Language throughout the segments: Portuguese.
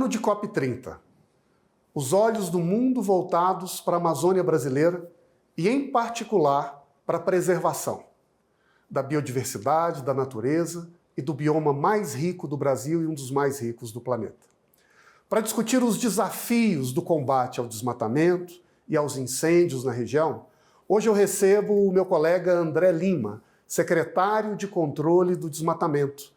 Ano de COP30. Os olhos do mundo voltados para a Amazônia brasileira e, em particular, para a preservação da biodiversidade, da natureza e do bioma mais rico do Brasil e um dos mais ricos do planeta. Para discutir os desafios do combate ao desmatamento e aos incêndios na região, hoje eu recebo o meu colega André Lima, secretário de Controle do Desmatamento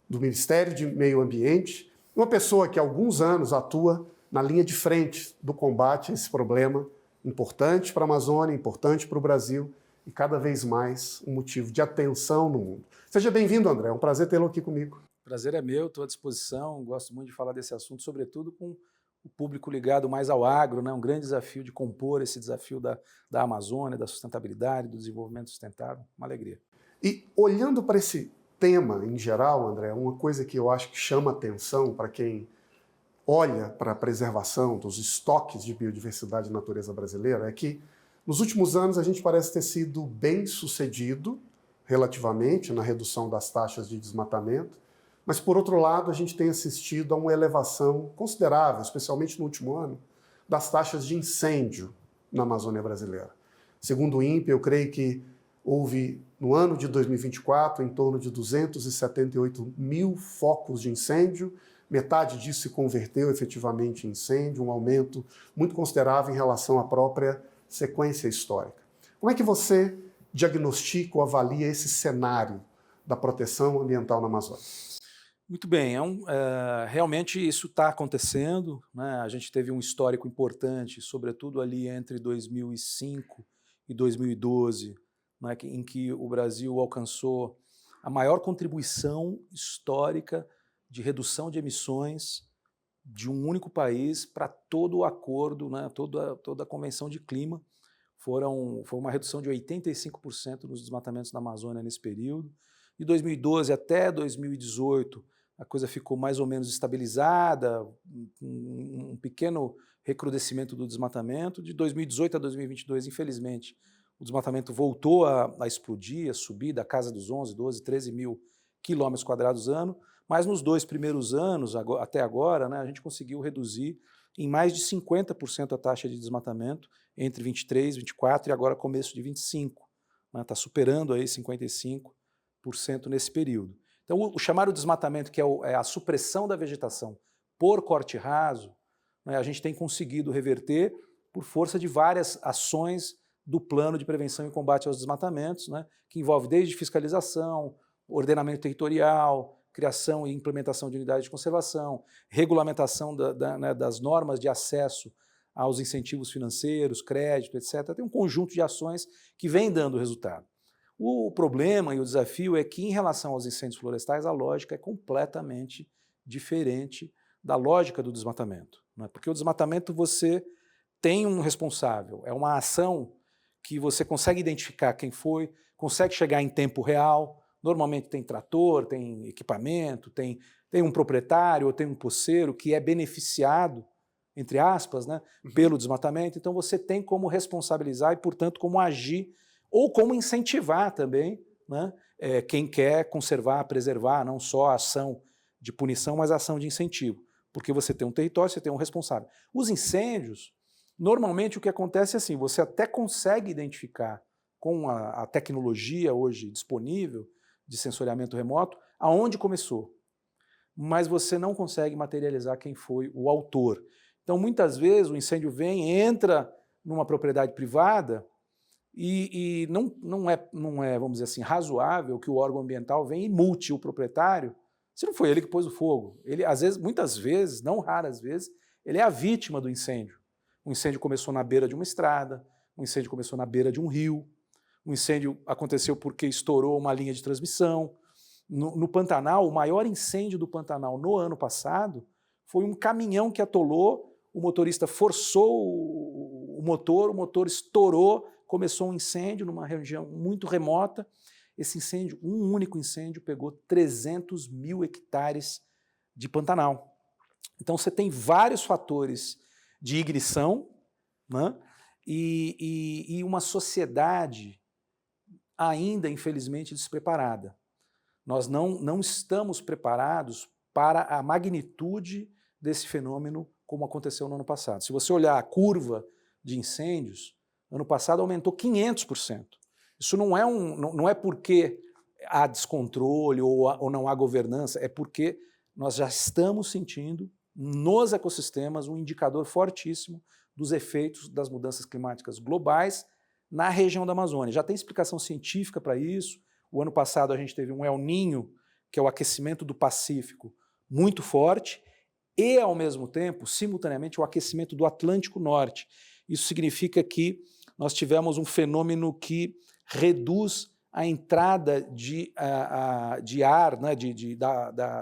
do Ministério do Meio Ambiente, uma pessoa que há alguns anos atua na linha de frente do combate a esse problema importante para a Amazônia, importante para o Brasil e cada vez mais um motivo de atenção no mundo. Seja bem-vindo, André, é um prazer tê-lo aqui comigo. Prazer é meu, estou à disposição, gosto muito de falar desse assunto, sobretudo com o público ligado mais ao agro, né? Um grande desafio de compor esse desafio da Amazônia, da sustentabilidade, do desenvolvimento sustentável, uma alegria. E olhando para esse tema em geral, André, uma coisa que eu acho que chama atenção para quem olha para a preservação dos estoques de biodiversidade e natureza brasileira é que nos últimos anos a gente parece ter sido bem sucedido relativamente na redução das taxas de desmatamento, mas por outro lado a gente tem assistido a uma elevação considerável, especialmente no último ano, das taxas de incêndio na Amazônia brasileira. Segundo o INPE, eu creio que houve, no ano de 2024, em torno de 278 mil focos de incêndio, metade disso se converteu efetivamente em incêndio, um aumento muito considerável em relação à própria sequência histórica. Como é que você diagnostica ou avalia esse cenário da proteção ambiental na Amazônia? Muito bem, realmente isso está acontecendo, né? A gente teve um histórico importante, sobretudo ali entre 2005 e 2012, né, em que o Brasil alcançou a maior contribuição histórica de redução de emissões de um único país para todo o acordo, né, toda a Convenção de Clima. Foi uma redução de 85% nos desmatamentos na Amazônia nesse período. De 2012 até 2018, a coisa ficou mais ou menos estabilizada, um pequeno recrudescimento do desmatamento. De 2018 a 2022, infelizmente, o desmatamento voltou a explodir, a subir da casa dos 11, 12, 13 mil quilômetros quadrados ano, mas nos 2 primeiros anos, até agora, né, a gente conseguiu reduzir em mais de 50% a taxa de desmatamento entre 23, 24 e agora começo de 25. Está superando aí 55% nesse período. Então, o chamado desmatamento, que é a supressão da vegetação por corte raso, né, a gente tem conseguido reverter por força de várias ações do Plano de Prevenção e Combate aos Desmatamentos, né, que envolve desde fiscalização, ordenamento territorial, criação e implementação de unidades de conservação, regulamentação das normas de acesso aos incentivos financeiros, crédito, etc. Tem um conjunto de ações que vem dando resultado. O problema e o desafio é que, em relação aos incêndios florestais, a lógica é completamente diferente da lógica do desmatamento, né? Porque o desmatamento você tem um responsável, é uma ação que você consegue identificar quem foi, consegue chegar em tempo real, normalmente tem trator, tem equipamento, tem um proprietário ou tem um poceiro que é beneficiado, entre aspas, né, pelo desmatamento, então você tem como responsabilizar e, portanto, como agir ou como incentivar também, né, quem quer conservar, preservar, não só a ação de punição, mas a ação de incentivo, porque você tem um território, você tem um responsável. Os incêndios, normalmente o que acontece é assim, você até consegue identificar com a tecnologia hoje disponível de sensoriamento remoto aonde começou, mas você não consegue materializar quem foi o autor. Então, muitas vezes o incêndio entra numa propriedade privada e não é, vamos dizer assim, razoável que o órgão ambiental venha e multe o proprietário se não foi ele que pôs o fogo. Ele, às vezes, muitas vezes, não raras vezes, ele é a vítima do incêndio. O incêndio começou na beira de uma estrada, o incêndio começou na beira de um rio, o incêndio aconteceu porque estourou uma linha de transmissão. No Pantanal, o maior incêndio do Pantanal no ano passado foi um caminhão que atolou, o motorista forçou o motor estourou, começou um incêndio numa região muito remota. Esse incêndio, um único incêndio, pegou 300 mil hectares de Pantanal. Então você tem vários fatores de ignição, né, e uma sociedade ainda, infelizmente, despreparada. Nós não estamos preparados para a magnitude desse fenômeno como aconteceu no ano passado. Se você olhar a curva de incêndios, ano passado aumentou 500%. Isso não é porque há descontrole ou não há governança, é porque nós já estamos sentindo nos ecossistemas um indicador fortíssimo dos efeitos das mudanças climáticas globais na região da Amazônia. Já tem explicação científica para isso. O ano passado a gente teve um El Niño, que é o aquecimento do Pacífico, muito forte, e, ao mesmo tempo, simultaneamente, o aquecimento do Atlântico Norte. Isso significa que nós tivemos um fenômeno que reduz a entrada de ar, né,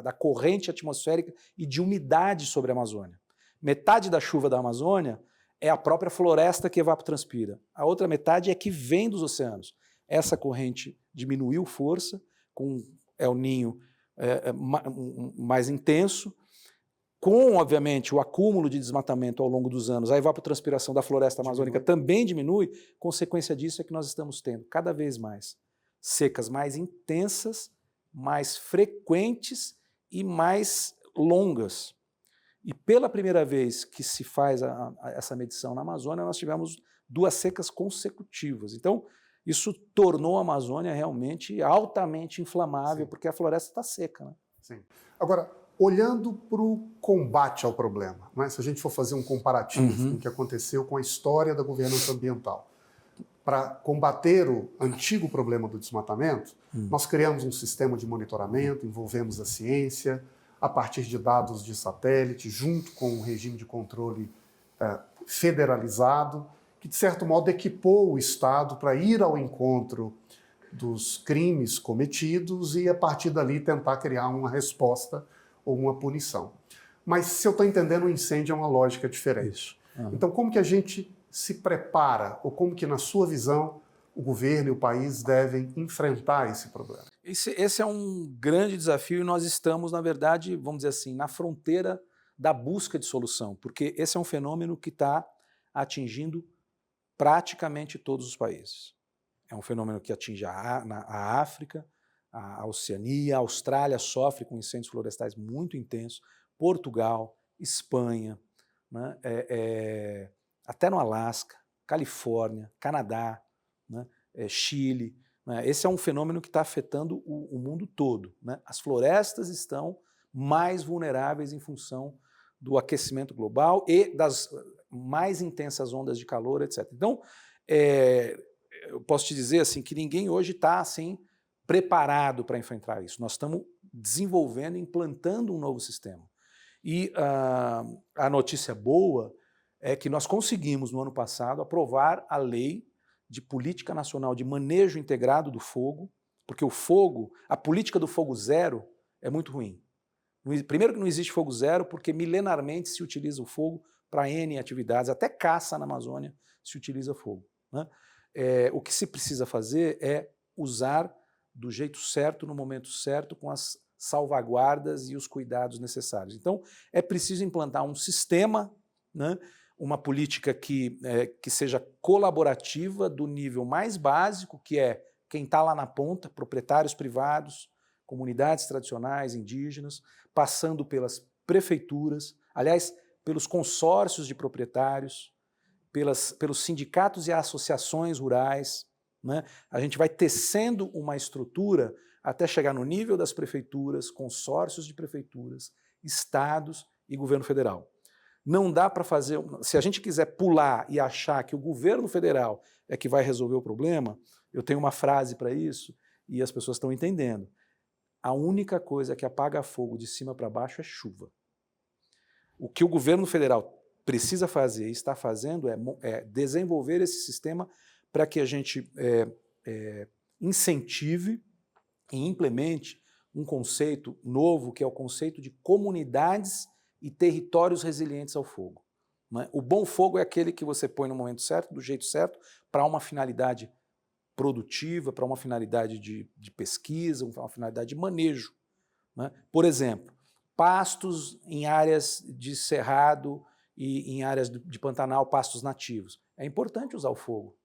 da corrente atmosférica e de umidade sobre a Amazônia. Metade da chuva da Amazônia é a própria floresta que evapotranspira. A outra metade é que vem dos oceanos. Essa corrente diminuiu força, com El Niño mais intenso, com, obviamente, o acúmulo de desmatamento ao longo dos anos, a evapotranspiração da floresta amazônica também diminui. Consequência disso é que nós estamos tendo cada vez mais secas mais intensas, mais frequentes e mais longas. E pela primeira vez que se faz essa medição na Amazônia, nós tivemos 2 secas consecutivas. Então, isso tornou a Amazônia realmente altamente inflamável, porque a floresta está seca. Né? Sim. Agora, olhando para o combate ao problema, né? Se a gente for fazer um comparativo com o que aconteceu com a história da governança ambiental, para combater o antigo problema do desmatamento, nós criamos um sistema de monitoramento, envolvemos a ciência, a partir de dados de satélite, junto com um regime de controle federalizado, que, de certo modo, equipou o Estado para ir ao encontro dos crimes cometidos e, a partir dali, tentar criar uma resposta ou uma punição. Mas, se eu estou entendendo, o incêndio é uma lógica diferente. Então, como que a gente se prepara, ou como que, na sua visão, o governo e o país devem enfrentar esse problema? Esse é um grande desafio e nós estamos, na verdade, vamos dizer assim, na fronteira da busca de solução, porque esse é um fenômeno que está atingindo praticamente todos os países. É um fenômeno que atinge a África, a Oceania, a Austrália sofre com incêndios florestais muito intensos, Portugal, Espanha, né, até no Alasca, Califórnia, Canadá, né, Chile. Né, esse é um fenômeno que está afetando o mundo todo. Né? As florestas estão mais vulneráveis em função do aquecimento global e das mais intensas ondas de calor, etc. Então, eu posso te dizer assim, que ninguém hoje está assim, preparado para enfrentar isso. Nós estamos desenvolvendo, implantando um novo sistema. E a notícia boa é que nós conseguimos, no ano passado, aprovar a Lei de Política Nacional de Manejo Integrado do Fogo, porque o fogo, a política do fogo zero é muito ruim. Primeiro que não existe fogo zero, porque milenarmente se utiliza o fogo para N atividades, até caça na Amazônia se utiliza fogo. Né? O que se precisa fazer é usar do jeito certo, no momento certo, com as salvaguardas e os cuidados necessários. Então, é preciso implantar um sistema, né, uma política que seja colaborativa do nível mais básico, que é quem está lá na ponta, proprietários privados, comunidades tradicionais, indígenas, passando pelas prefeituras, aliás, pelos consórcios de proprietários, pelos sindicatos e associações rurais. Né? A gente vai tecendo uma estrutura até chegar no nível das prefeituras, consórcios de prefeituras, estados e governo federal. Não dá para fazer... Se a gente quiser pular e achar que o governo federal é que vai resolver o problema, eu tenho uma frase para isso e as pessoas estão entendendo. A única coisa que apaga fogo de cima para baixo é chuva. O que o governo federal precisa fazer e está fazendo é desenvolver esse sistema para que a gente incentive e implemente um conceito novo, que é o conceito de comunidades e territórios resilientes ao fogo. Né? O bom fogo é aquele que você põe no momento certo, do jeito certo, para uma finalidade produtiva, para uma finalidade de pesquisa, uma finalidade de manejo. Né? Por exemplo, pastos em áreas de cerrado e em áreas de Pantanal, pastos nativos. É importante usar o fogo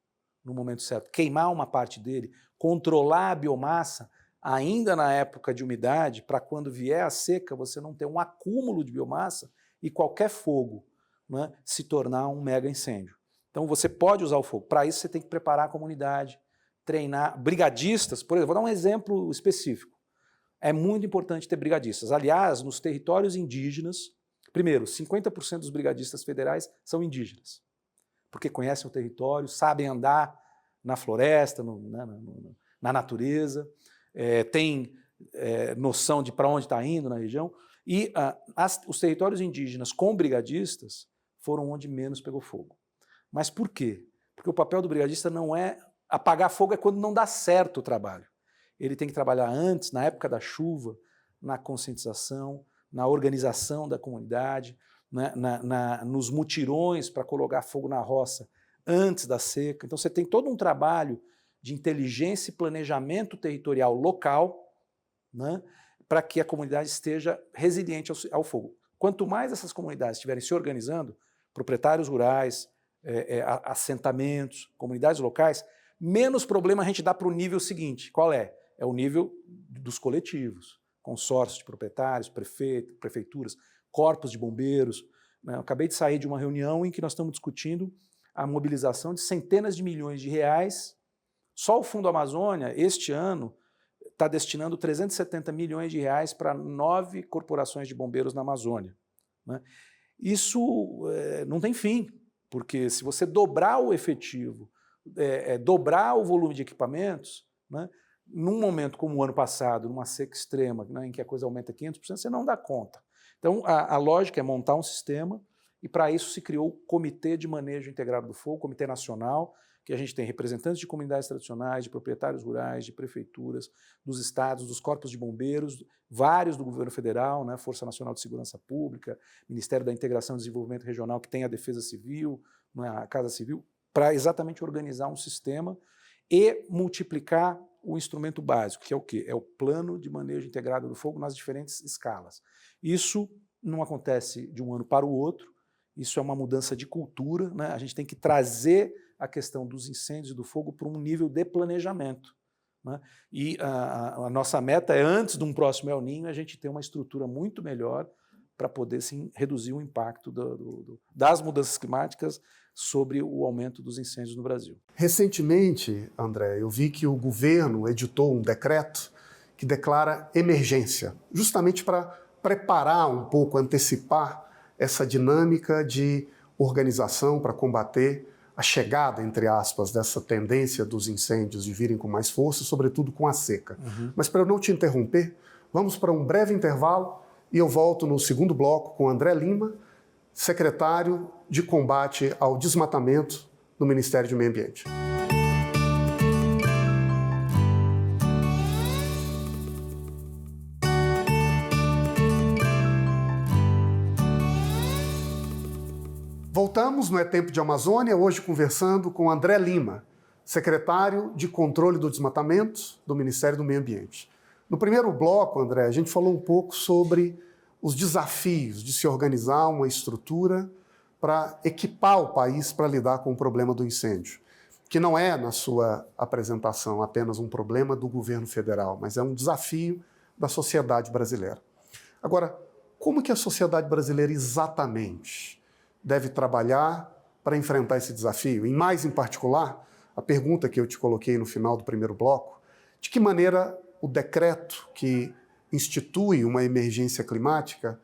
no momento certo, queimar uma parte dele, controlar a biomassa, ainda na época de umidade, para quando vier a seca você não ter um acúmulo de biomassa e qualquer fogo, né, se tornar um mega incêndio. Então você pode usar o fogo. Para isso você tem que preparar a comunidade, treinar brigadistas. Por exemplo, vou dar um exemplo específico. É muito importante ter brigadistas. Aliás, nos territórios indígenas, primeiro, 50% dos brigadistas federais são indígenas, porque conhecem o território, sabem andar na floresta, na natureza, têm noção de para onde está indo na região. E os territórios indígenas com brigadistas foram onde menos pegou fogo. Mas por quê? Porque o papel do brigadista não é apagar fogo, é quando não dá certo o trabalho. Ele tem que trabalhar antes, na época da chuva, na conscientização, na organização da comunidade, nos mutirões para colocar fogo na roça antes da seca. Então você tem todo um trabalho de inteligência e planejamento territorial local, né, para que a comunidade esteja resiliente ao fogo. Quanto mais essas comunidades estiverem se organizando, proprietários rurais, assentamentos, comunidades locais, menos problema a gente dá para o nível seguinte. Qual é? É o nível dos coletivos, consórcios de proprietários, prefeituras, corpos de bombeiros. Eu acabei de sair de uma reunião em que nós estamos discutindo a mobilização de centenas de milhões de reais. Só o Fundo Amazônia, este ano, está destinando 370 milhões de reais para 9 corporações de bombeiros na Amazônia. Isso não tem fim, porque se você dobrar o efetivo, dobrar o volume de equipamentos, num momento como o ano passado, numa seca extrema, em que a coisa aumenta 500%, você não dá conta. Então, a lógica é montar um sistema, e para isso se criou o Comitê de Manejo Integrado do Fogo, Comitê Nacional, que a gente tem representantes de comunidades tradicionais, de proprietários rurais, de prefeituras, dos estados, dos corpos de bombeiros, vários do governo federal, Força Nacional de Segurança Pública, Ministério da Integração e Desenvolvimento Regional, que tem a Defesa Civil, a Casa Civil, para exatamente organizar um sistema e multiplicar o instrumento básico, que é o quê? É o Plano de Manejo Integrado do Fogo nas diferentes escalas. Isso não acontece de um ano para o outro, isso é uma mudança de cultura, A gente tem que trazer a questão dos incêndios e do fogo para um nível de planejamento. E a nossa meta é, antes de um próximo El Niño, a gente ter uma estrutura muito melhor para poder, sim, reduzir o impacto das mudanças climáticas sobre o aumento dos incêndios no Brasil. Recentemente, André, eu vi que o governo editou um decreto que declara emergência, justamente para preparar um pouco, antecipar essa dinâmica de organização para combater a chegada, entre aspas, dessa tendência dos incêndios de virem com mais força, sobretudo com a seca. Mas para eu não te interromper, vamos para um breve intervalo e eu volto no segundo bloco com André Lima, secretário de combate ao desmatamento no Ministério do Meio Ambiente. Voltamos no É Tempo de Amazônia, hoje conversando com André Lima, secretário de Controle do Desmatamento do Ministério do Meio Ambiente. No primeiro bloco, André, a gente falou um pouco sobre os desafios de se organizar uma estrutura para equipar o país para lidar com o problema do incêndio, que não é, na sua apresentação, apenas um problema do governo federal, mas é um desafio da sociedade brasileira. Agora, como que a sociedade brasileira exatamente deve trabalhar para enfrentar esse desafio? E mais em particular, a pergunta que eu te coloquei no final do primeiro bloco, de que maneira o decreto que institui uma emergência climática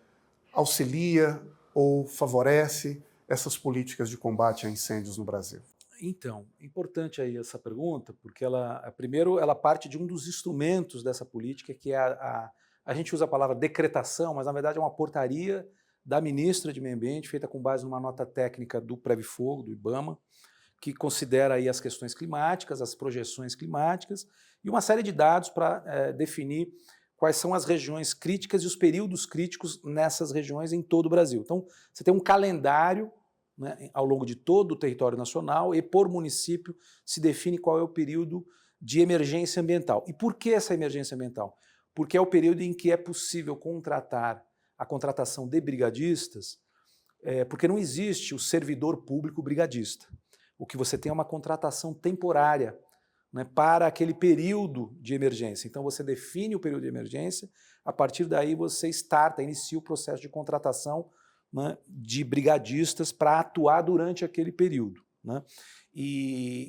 auxilia ou favorece essas políticas de combate a incêndios no Brasil? Então, importante aí essa pergunta, porque primeiro, ela parte de um dos instrumentos dessa política, que é a gente usa a palavra decretação, mas na verdade é uma portaria da ministra de Meio Ambiente, feita com base numa nota técnica do Previfogo, do IBAMA, que considera aí as questões climáticas, as projeções climáticas e uma série de dados para definir quais são as regiões críticas e os períodos críticos nessas regiões em todo o Brasil. Então, você tem um calendário, ao longo de todo o território nacional, e por município se define qual é o período de emergência ambiental. E por que essa emergência ambiental? Porque é o período em que é possível contratar a contratação de brigadistas, porque não existe o servidor público brigadista. O que você tem é uma contratação temporária, para aquele período de emergência. Então você define o período de emergência, a partir daí você inicia o processo de contratação né, de brigadistas para atuar durante aquele período, né?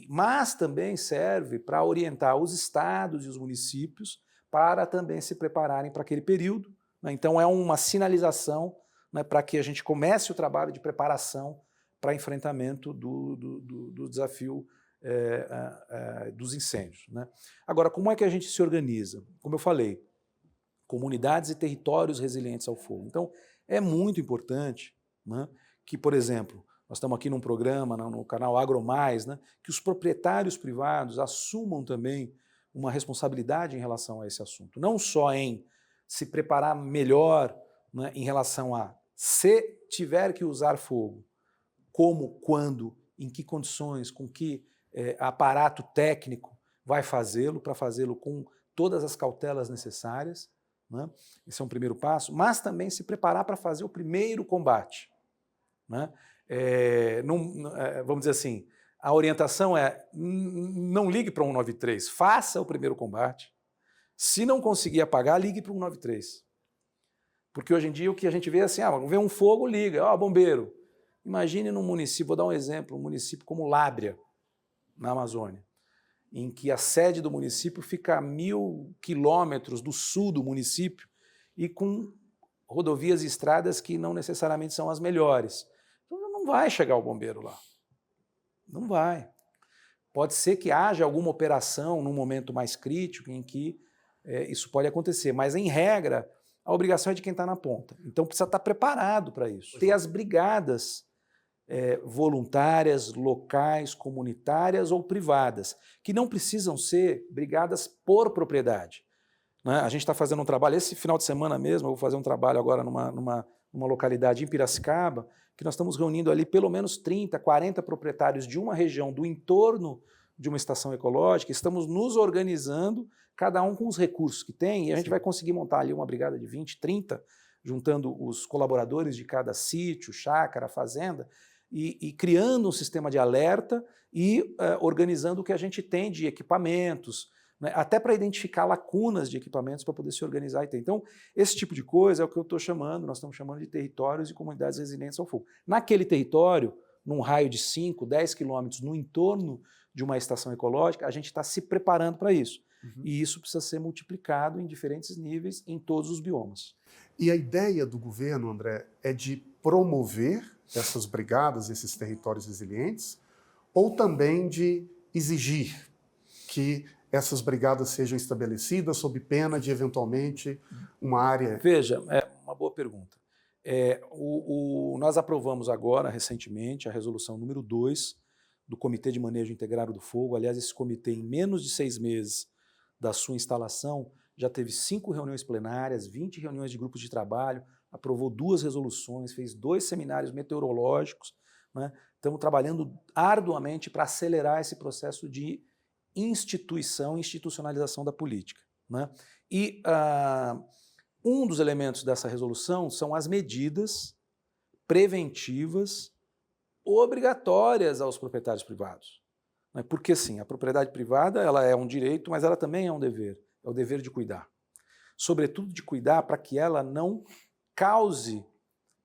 Mas também serve para orientar os estados e os municípios para também se prepararem para aquele período, né? Então é uma sinalização, né, para que a gente comece o trabalho de preparação para enfrentamento do desafio dos incêndios, né? Agora, como é que a gente se organiza? Como eu falei, comunidades e territórios resilientes ao fogo. Então, é muito importante, né, que, por exemplo, nós estamos aqui num programa, no canal AgroMais, né, que os proprietários privados assumam também uma responsabilidade em relação a esse assunto. Não só em se preparar melhor, né, em relação a, se tiver que usar fogo, como, quando, em que condições, com que aparato técnico vai fazê-lo, para fazê-lo com todas as cautelas necessárias, né? Esse é um primeiro passo, mas também se preparar para fazer o primeiro combate, né? Vamos dizer assim, a orientação é não ligue para o 193, faça o primeiro combate. Se não conseguir apagar, ligue para o 193. Porque hoje em dia o que a gente vê é assim, vê um fogo, liga, bombeiro. Imagine num município, vou dar um exemplo, um município como Lábrea, na Amazônia, em que a sede do município fica a 1.000 quilômetros do sul do município e com rodovias e estradas que não necessariamente são as melhores. Então não vai chegar o bombeiro lá. Não vai. Pode ser que haja alguma operação num momento mais crítico em que isso pode acontecer, mas em regra a obrigação é de quem está na ponta. Então precisa estar preparado para isso. Ter as brigadas voluntárias, locais, comunitárias ou privadas, que não precisam ser brigadas por propriedade, né? A gente está fazendo um trabalho, esse final de semana mesmo, eu vou fazer um trabalho agora numa localidade em Piracicaba, que nós estamos reunindo ali pelo menos 30, 40 proprietários de uma região do entorno de uma estação ecológica, estamos nos organizando, cada um com os recursos que tem, e a gente vai conseguir montar ali uma brigada de 20, 30, juntando os colaboradores de cada sítio, chácara, fazenda, e criando um sistema de alerta e organizando o que a gente tem de equipamentos, né, até para identificar lacunas de equipamentos para poder se organizar e ter. Então, esse tipo de coisa é o que eu estou chamando, nós estamos chamando de territórios e comunidades resilientes ao fogo. Naquele território, num raio de 5, 10 quilômetros no entorno de uma estação ecológica, a gente está se preparando para isso. Uhum. E isso precisa ser multiplicado em diferentes níveis, em todos os biomas. E a ideia do governo, André, é de promover essas brigadas, esses territórios resilientes, ou também de exigir que essas brigadas sejam estabelecidas sob pena de, eventualmente, uma área... Veja, é uma boa pergunta. Nós aprovamos agora, recentemente, a resolução número 2 do Comitê de Manejo Integrado do Fogo. Aliás, esse comitê, em menos de 6 meses da sua instalação, já teve 5 reuniões plenárias, 20 reuniões de grupos de trabalho, aprovou 2 resoluções, fez 2 seminários meteorológicos, né? Estamos trabalhando arduamente para acelerar esse processo de institucionalização da política, né? E um dos elementos dessa resolução são as medidas preventivas obrigatórias aos proprietários privados, né? Porque, sim, a propriedade privada ela é um direito, mas ela também é um dever, é o dever de cuidar. Sobretudo de cuidar para que ela não cause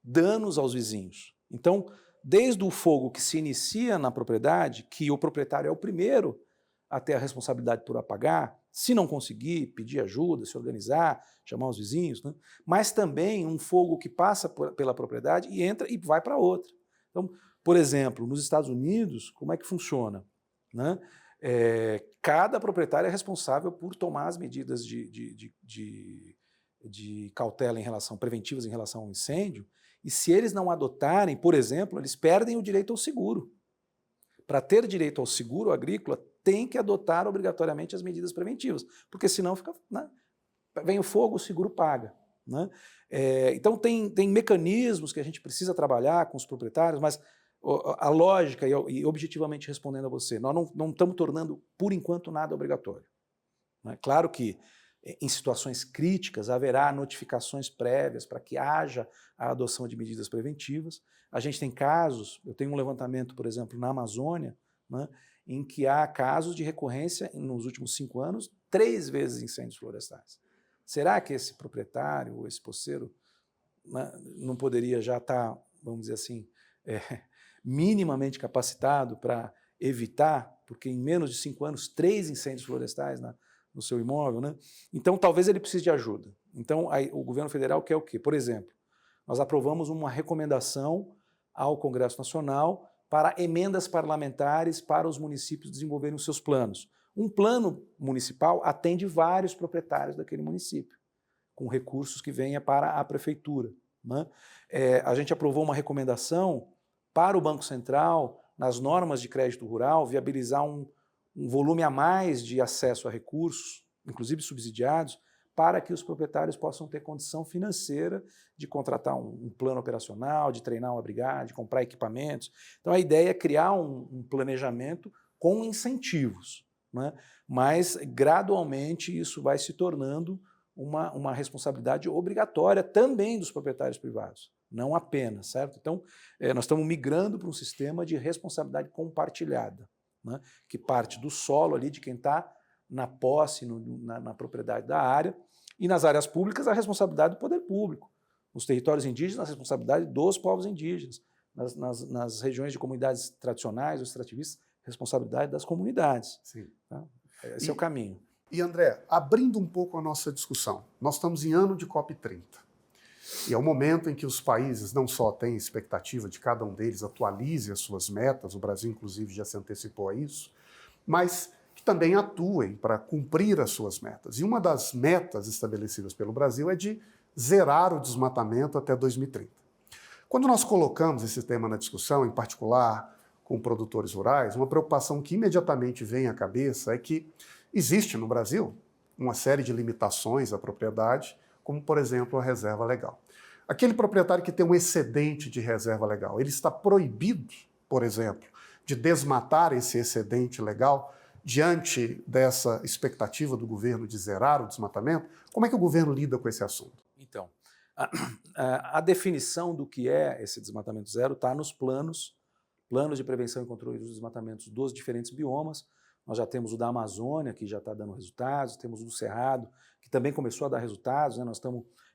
danos aos vizinhos. Então, desde o fogo que se inicia na propriedade, que o proprietário é o primeiro a ter a responsabilidade por apagar, se não conseguir, pedir ajuda, se organizar, chamar os vizinhos, né? Mas também um fogo que passa pela propriedade e entra e vai para outra. Então, por exemplo, nos Estados Unidos, como é que funciona, né? Cada proprietário é responsável por tomar as medidas de cautela preventivas em relação ao incêndio, e se eles não adotarem, por exemplo, eles perdem o direito ao seguro. Para ter direito ao seguro agrícola, tem que adotar obrigatoriamente as medidas preventivas, porque senão fica, né, vem o fogo, o seguro paga, né? Então tem mecanismos que a gente precisa trabalhar com os proprietários, mas a lógica, e objetivamente respondendo a você, nós não estamos tornando, por enquanto, nada obrigatório, né? Claro que em situações críticas haverá notificações prévias para que haja a adoção de medidas preventivas. A gente tem casos, eu tenho um levantamento, por exemplo, na Amazônia, né, em que há casos de recorrência nos últimos 5 anos, 3 vezes incêndios florestais. Será que esse proprietário ou esse poceiro, né, não poderia já estar vamos dizer assim, minimamente capacitado para evitar, porque em menos de 5 anos, 3 incêndios florestais no seu imóvel, né? Então talvez ele precise de ajuda. Então aí, o governo federal quer o quê? Por exemplo, nós aprovamos uma recomendação ao Congresso Nacional para emendas parlamentares para os municípios desenvolverem os seus planos. Um plano municipal atende vários proprietários daquele município, com recursos que venha para a prefeitura, né? A gente aprovou uma recomendação para o Banco Central, nas normas de crédito rural, viabilizar um volume a mais de acesso a recursos, inclusive subsidiados, para que os proprietários possam ter condição financeira de contratar um plano operacional, de treinar uma brigada, de comprar equipamentos. Então a ideia é criar um planejamento com incentivos, né? Mas gradualmente isso vai se tornando uma responsabilidade obrigatória também dos proprietários privados, não apenas, certo? Então nós estamos migrando para um sistema de responsabilidade compartilhada, né? Que parte do solo ali, de quem está na posse, na propriedade da área, e nas áreas públicas a responsabilidade do poder público. Nos territórios indígenas, a responsabilidade dos povos indígenas. Nas regiões de comunidades tradicionais ou extrativistas, responsabilidade das comunidades. Sim. Tá? Esse é o caminho. E André, abrindo um pouco a nossa discussão, nós estamos em ano de COP30. E é o momento em que os países não só têm expectativa de cada um deles atualize as suas metas, o Brasil inclusive já se antecipou a isso, mas que também atuem para cumprir as suas metas. E uma das metas estabelecidas pelo Brasil é de zerar o desmatamento até 2030. Quando nós colocamos esse tema na discussão, em particular com produtores rurais, uma preocupação que imediatamente vem à cabeça é que existe no Brasil uma série de limitações à propriedade, como, por exemplo, a reserva legal. Aquele proprietário que tem um excedente de reserva legal, ele está proibido, por exemplo, de desmatar esse excedente legal diante dessa expectativa do governo de zerar o desmatamento? Como é que o governo lida com esse assunto? Então, a definição do que é esse desmatamento zero está nos planos de prevenção e controle dos desmatamentos dos diferentes biomas. Nós já temos o da Amazônia, que já está dando resultados, temos o do Cerrado, que também começou a dar resultados, né? Nós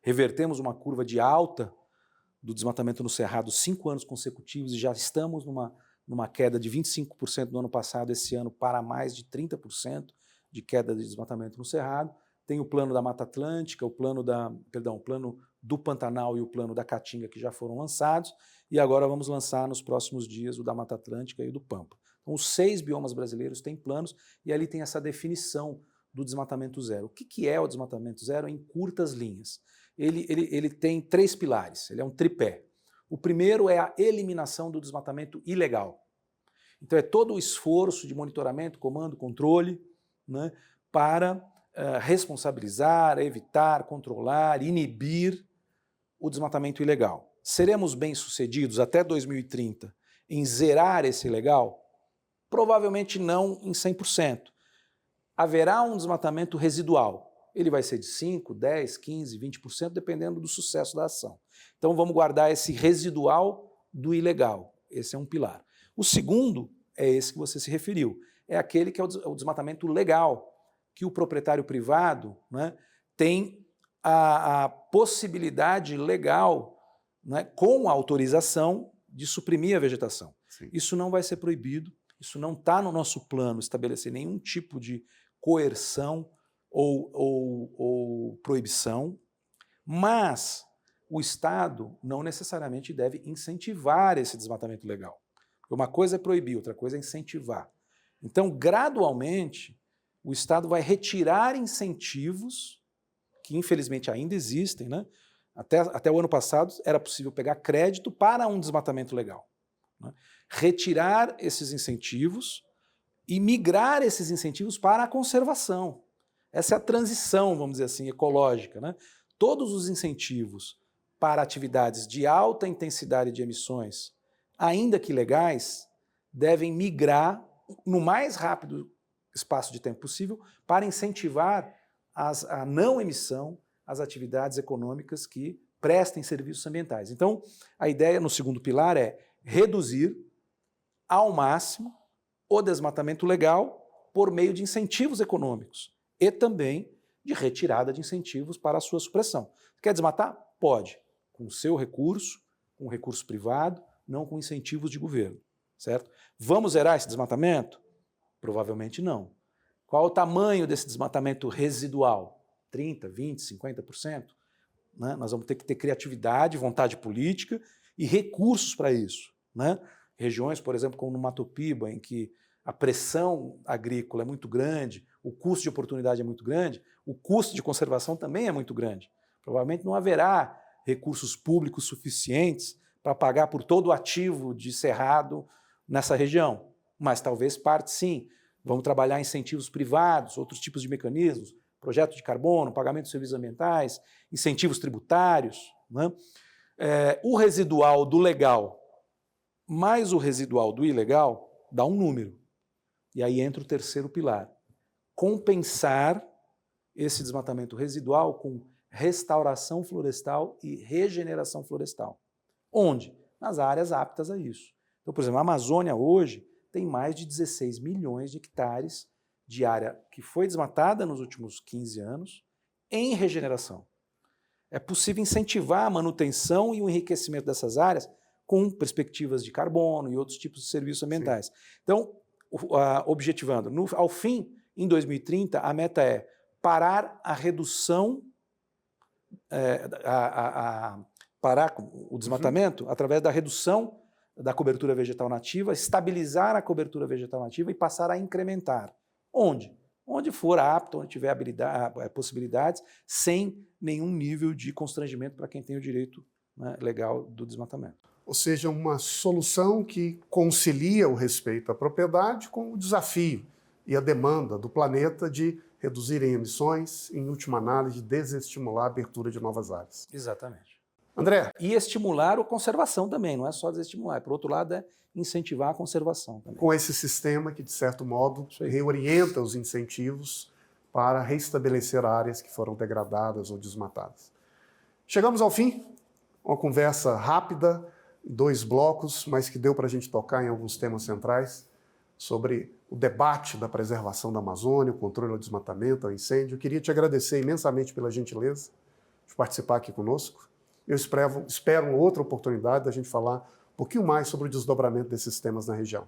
revertemos uma curva de alta do desmatamento no Cerrado 5 anos consecutivos e já estamos numa queda de 25% no ano passado, esse ano para mais de 30% de queda de desmatamento no Cerrado. Tem o plano da Mata Atlântica, o plano do Pantanal e o plano da Caatinga, que já foram lançados, e agora vamos lançar nos próximos dias o da Mata Atlântica e o do Pampa. Então, os 6 biomas brasileiros têm planos e ali tem essa definição do desmatamento zero. O que é o desmatamento zero em curtas linhas? Ele tem 3 pilares, ele é um tripé. O primeiro é a eliminação do desmatamento ilegal. Então é todo o esforço de monitoramento, comando, controle, né, para responsabilizar, evitar, controlar, inibir o desmatamento ilegal. Seremos bem-sucedidos até 2030 em zerar esse ilegal? Provavelmente não em 100%. Haverá um desmatamento residual. Ele vai ser de 5%, 10%, 15%, 20%, dependendo do sucesso da ação. Então vamos guardar esse residual do ilegal. Esse é um pilar. O segundo é esse que você se referiu. É aquele que é o desmatamento legal, que o proprietário privado, né, tem a possibilidade legal, né, com a autorização, de suprimir a vegetação. Sim. Isso não vai ser proibido, isso não está no nosso plano estabelecer nenhum tipo de coerção ou proibição, mas o Estado não necessariamente deve incentivar esse desmatamento legal. Uma coisa é proibir, outra coisa é incentivar. Então, gradualmente, o Estado vai retirar incentivos, que infelizmente ainda existem, né? Até o ano passado era possível pegar crédito para um desmatamento legal, né? Retirar esses incentivos e migrar esses incentivos para a conservação. Essa é a transição, vamos dizer assim, ecológica, né? Todos os incentivos para atividades de alta intensidade de emissões, ainda que legais, devem migrar no mais rápido espaço de tempo possível para incentivar a não emissão, as atividades econômicas que prestem serviços ambientais. Então, a ideia no segundo pilar é reduzir ao máximo o desmatamento legal por meio de incentivos econômicos e também de retirada de incentivos para a sua supressão. Quer desmatar? Pode, com o seu recurso, com recurso privado, não com incentivos de governo, certo? Vamos zerar esse desmatamento? Provavelmente não. Qual o tamanho desse desmatamento residual? 30%, 20%, 50%? Né? Nós vamos ter que ter criatividade, vontade política e recursos para isso. Né? Regiões, por exemplo, como no Mato Piba, em que a pressão agrícola é muito grande, o custo de oportunidade é muito grande, o custo de conservação também é muito grande. Provavelmente não haverá recursos públicos suficientes para pagar por todo o ativo de cerrado nessa região, mas talvez parte sim. Vamos trabalhar incentivos privados, outros tipos de mecanismos, projeto de carbono, pagamento de serviços ambientais, incentivos tributários. Né? O residual do legal mais o residual do ilegal dá um número. E aí entra o terceiro pilar. Compensar esse desmatamento residual com restauração florestal e regeneração florestal. Onde? Nas áreas aptas a isso. Então, por exemplo, a Amazônia hoje tem mais de 16 milhões de hectares de área que foi desmatada nos últimos 15 anos em regeneração. É possível incentivar a manutenção e o enriquecimento dessas áreas com perspectivas de carbono e outros tipos de serviços ambientais. Sim. Então, objetivando, ao fim, em 2030, a meta é parar a redução, parar o desmatamento através da redução da cobertura vegetal nativa, estabilizar a cobertura vegetal nativa e passar a incrementar. Onde? Onde for apto, onde tiver possibilidades, sem nenhum nível de constrangimento para quem tem o direito, né, legal do desmatamento. Ou seja, uma solução que concilia o respeito à propriedade com o desafio e a demanda do planeta de reduzirem emissões, em última análise, desestimular a abertura de novas áreas. Exatamente. André? E estimular a conservação também, não é só desestimular. Por outro lado, é incentivar a conservação também. Com esse sistema que, de certo modo, reorienta os incentivos para restabelecer áreas que foram degradadas ou desmatadas. Chegamos ao fim, uma conversa rápida, 2 blocos, mas que deu para a gente tocar em alguns temas centrais sobre o debate da preservação da Amazônia, o controle ao desmatamento, ao incêndio. Eu queria te agradecer imensamente pela gentileza de participar aqui conosco. Eu espero uma outra oportunidade da gente falar um pouquinho mais sobre o desdobramento desses temas na região.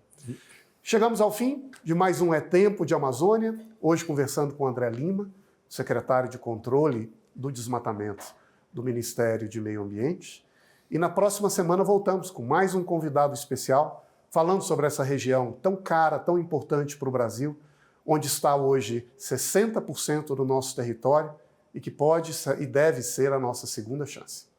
Chegamos ao fim de mais um É Tempo de Amazônia, hoje conversando com o André Lima, secretário de Controle do Desmatamento do Ministério de Meio Ambiente. E na próxima semana voltamos com mais um convidado especial, falando sobre essa região tão cara, tão importante para o Brasil, onde está hoje 60% do nosso território e que pode e deve ser a nossa segunda chance.